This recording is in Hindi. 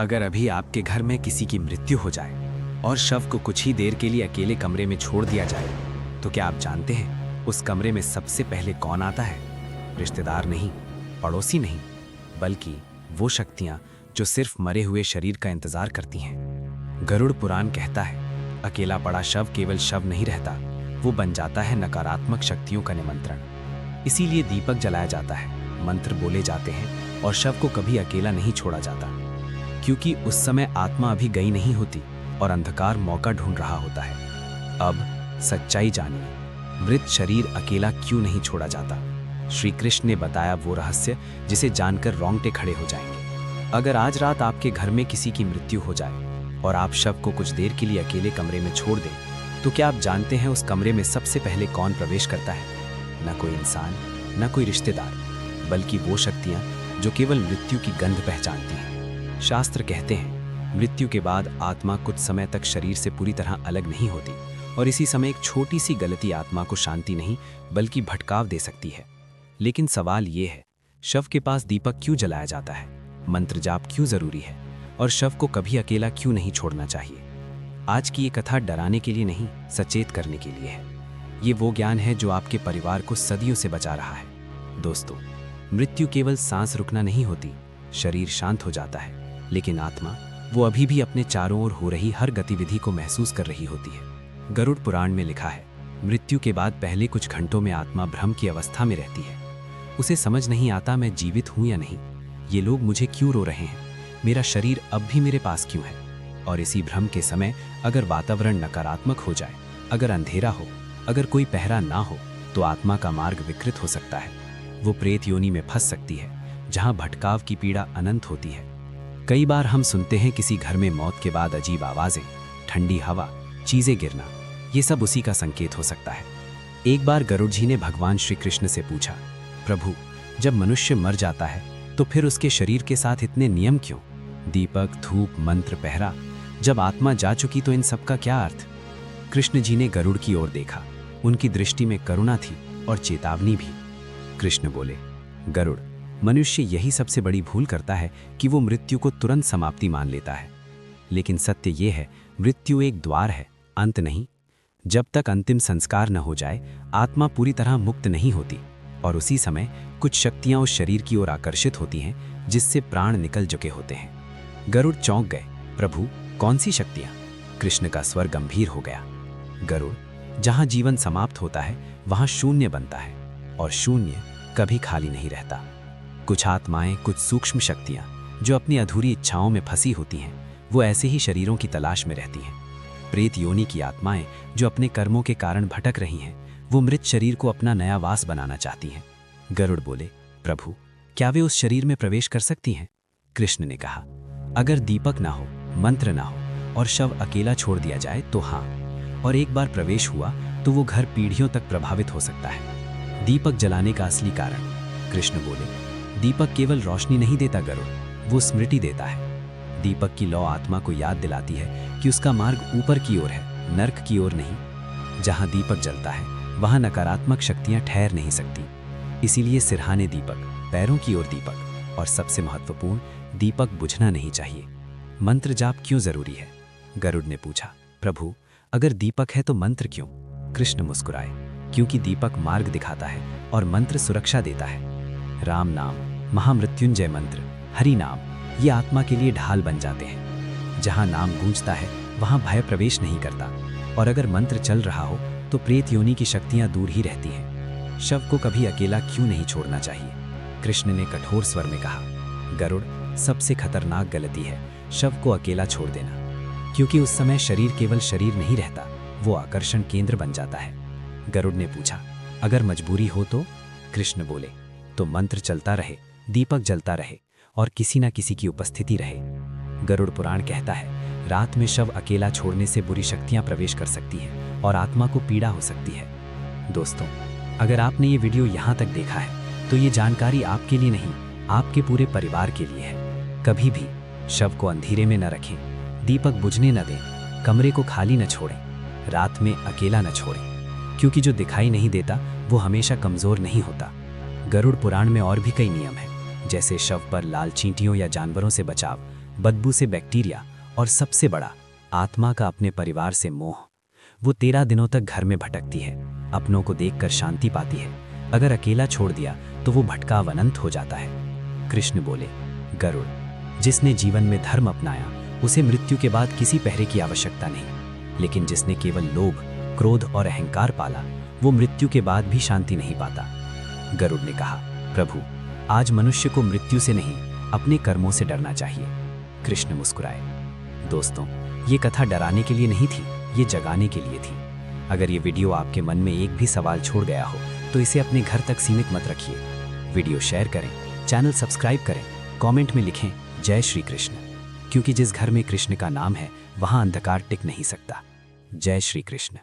अगर अभी आपके घर में किसी की मृत्यु हो जाए और शव को कुछ ही देर के लिए अकेले कमरे में छोड़ दिया जाए, तो क्या आप जानते हैं उस कमरे में सबसे पहले कौन आता है? रिश्तेदार नहीं, पड़ोसी नहीं, बल्कि वो शक्तियां जो सिर्फ मरे हुए शरीर का इंतजार करती हैं। गरुड़ पुराण कहता है, अकेला पड़ा शव केवल शव नहीं रहता, वो बन जाता है नकारात्मक शक्तियों का निमंत्रण। इसीलिए दीपक जलाया जाता है, मंत्र बोले जाते हैं और शव को कभी अकेला नहीं छोड़ा जाता, क्योंकि उस समय आत्मा अभी गई नहीं होती और अंधकार मौका ढूंढ रहा होता है। अब सच्चाई जानिए, मृत शरीर अकेला क्यों नहीं छोड़ा जाता। श्री कृष्ण ने बताया वो रहस्य जिसे जानकर रोंगटे खड़े हो जाएंगे। अगर आज रात आपके घर में किसी की मृत्यु हो जाए और आप शव को कुछ देर के लिए अकेले कमरे में छोड़ दें, तो क्या आप जानते हैं उस कमरे में सबसे पहले कौन प्रवेश करता है? न कोई इंसान, न कोई रिश्तेदार, बल्कि वो शक्तियां जो केवल मृत्यु की गंध पहचानती हैं। शास्त्र कहते हैं, मृत्यु के बाद आत्मा कुछ समय तक शरीर से पूरी तरह अलग नहीं होती और इसी समय एक छोटी सी गलती आत्मा को शांति नहीं बल्कि भटकाव दे सकती है। लेकिन सवाल ये है, शव के पास दीपक क्यों जलाया जाता है? मंत्र जाप क्यों जरूरी है? और शव को कभी अकेला क्यों नहीं छोड़ना चाहिए? आज की ये कथा डराने के लिए नहीं, सचेत करने के लिए है। ये वो ज्ञान है जो आपके परिवार को सदियों से बचा रहा है। दोस्तों, मृत्यु केवल सांस रुकना नहीं होती, शरीर शांत हो जाता है, लेकिन आत्मा वो अभी भी अपने चारों ओर हो रही हर गतिविधि को महसूस कर रही होती है। गरुड़ पुराण में लिखा है, मृत्यु के बाद पहले कुछ घंटों में आत्मा भ्रम की अवस्था में रहती है। उसे समझ नहीं आता मैं जीवित हूं या नहीं, ये लोग मुझे क्यों रो रहे हैं, मेरा शरीर अब भी मेरे पास क्यों है। और इसी भ्रम के समय अगर वातावरण नकारात्मक हो जाए, अगर अंधेरा हो, अगर कोई पहरा ना हो, तो आत्मा का मार्ग विकृत हो सकता है। वो प्रेत योनि में फंस सकती है, जहां भटकाव की पीड़ा अनंत होती है। कई बार हम सुनते हैं किसी घर में मौत के बाद अजीब आवाजें, ठंडी हवा, चीजें गिरना, ये सब उसी का संकेत हो सकता है। एक बार गरुड़ जी ने भगवान श्री कृष्ण से पूछा, प्रभु, जब मनुष्य मर जाता है तो फिर उसके शरीर के साथ इतने नियम क्यों? दीपक, धूप, मंत्र, पहरा, जब आत्मा जा चुकी तो इन सब का क्या अर्थ? कृष्ण जी ने गरुड़ की ओर देखा, उनकी दृष्टि में करुणा थी और चेतावनी भी। कृष्ण बोले, गरुड़, मनुष्य यही सबसे बड़ी भूल करता है कि वो मृत्यु को तुरंत समाप्ति मान लेता है। लेकिन सत्य ये है, मृत्यु एक द्वार है, अंत नहीं। जब तक अंतिम संस्कार न हो जाए, आत्मा पूरी तरह मुक्त नहीं होती और उसी समय कुछ शक्तियां उस शरीर की ओर आकर्षित होती हैं जिससे प्राण निकल चुके होते हैं। गरुड़ चौंक गए, प्रभु, कौन सी शक्तियां? कृष्ण का स्वर गंभीर हो गया, गरुड़, जहां जीवन समाप्त होता है वहां शून्य बनता है और शून्य कभी खाली नहीं रहता। कुछ आत्माएं, कुछ सूक्ष्म शक्तियां जो अपनी अधूरी इच्छाओं में फंसी होती हैं, वो ऐसे ही शरीरों की तलाश में रहती हैं। प्रेत योनि की आत्माएं जो अपने कर्मों के कारण भटक रही हैं, वो मृत शरीर को अपना नया वास बनाना चाहती हैं। गरुड़ बोले, प्रभु, क्या वे उस शरीर में प्रवेश कर सकती हैं? कृष्ण ने कहा, अगर दीपक ना हो, मंत्र ना हो और शव अकेला छोड़ दिया जाए तो हाँ, और एक बार प्रवेश हुआ तो वो घर पीढ़ियों तक प्रभावित हो सकता है। दीपक जलाने का असली कारण? कृष्ण बोले, दीपक केवल रोशनी नहीं देता गरुड़, वो स्मृति देता है। दीपक की लौ आत्मा को याद दिलाती है कि उसका मार्ग ऊपर की ओर है, नर्क की ओर नहीं। जहां दीपक जलता है वहां नकारात्मक शक्तियां ठहर नहीं सकती। इसीलिए सिरहाने दीपक, पैरों की ओर दीपक, और सबसे महत्वपूर्ण, दीपक बुझना नहीं चाहिए। मंत्र जाप क्यों जरूरी है? गरुड़ ने पूछा, प्रभु, अगर दीपक है तो मंत्र क्यों? कृष्ण मुस्कुराए, क्योंकि दीपक मार्ग दिखाता है और मंत्र सुरक्षा देता है। राम नाम, महामृत्युंजय मंत्र, हरि नाम, ये आत्मा के लिए ढाल बन जाते हैं। जहां नाम गूंजता है वहां भय प्रवेश नहीं करता, और अगर मंत्र चल रहा हो तो प्रेत योनि की शक्तियां दूर ही रहती हैं। शव को कभी अकेला क्यों नहीं छोड़ना चाहिए? कृष्ण ने कठोर स्वर में कहा, गरुड़, सबसे खतरनाक गलती है शव को अकेला छोड़ देना, क्योंकि उस समय शरीर केवल शरीर नहीं रहता, वो आकर्षण केंद्र बन जाता है। गरुड़ ने पूछा, अगर मजबूरी हो तो? कृष्ण बोले, तो मंत्र चलता रहे, दीपक जलता रहे और किसी न किसी की उपस्थिति रहे। गरुड़ पुराण कहता है, रात में शव अकेला छोड़ने से बुरी शक्तियां प्रवेश कर सकती हैं और आत्मा को पीड़ा हो सकती है। दोस्तों, अगर आपने ये वीडियो यहाँ तक देखा है तो ये जानकारी आपके लिए नहीं, आपके पूरे परिवार के लिए है। कभी भी शव को अंधेरे में न रखें, दीपक बुझने न दें, कमरे को खाली न छोड़ें, रात में अकेला न छोड़ें, क्योंकि जो दिखाई नहीं देता वो हमेशा कमजोर नहीं होता। गरुड़ पुराण में और भी कई नियम हैं, जैसे शव पर लाल चींटियों या जानवरों से बचाव, बदबू से बैक्टीरिया और सबसे बड़ा आत्मा का अपने परिवार से मोह। वो 13 दिनों तक घर में भटकती है, अपनों को देखकर शांति पाती है। अगर अकेला छोड़ दिया तो वो भटकाव अनंत हो जाता है। कृष्ण बोले, गरुड़, जिसने जीवन में धर्म अपनाया उसे मृत्यु के बाद किसी पहरे की आवश्यकता नहीं, लेकिन जिसने केवल लोभ, क्रोध और अहंकार पाला वो मृत्यु के बाद भी शांति नहीं पाता। गरुड़ ने कहा, प्रभु, आज मनुष्य को मृत्यु से नहीं अपने कर्मों से डरना चाहिए। कृष्ण मुस्कुराए। दोस्तों, ये कथा डराने के लिए नहीं थी, ये जगाने के लिए थी। अगर ये वीडियो आपके मन में एक भी सवाल छोड़ गया हो तो इसे अपने घर तक सीमित मत रखिए। वीडियो शेयर करें, चैनल सब्सक्राइब करें, कमेंट में लिखें जय श्री कृष्ण, क्योंकि जिस घर में कृष्ण का नाम है वहां अंधकार टिक नहीं सकता। जय श्री कृष्ण।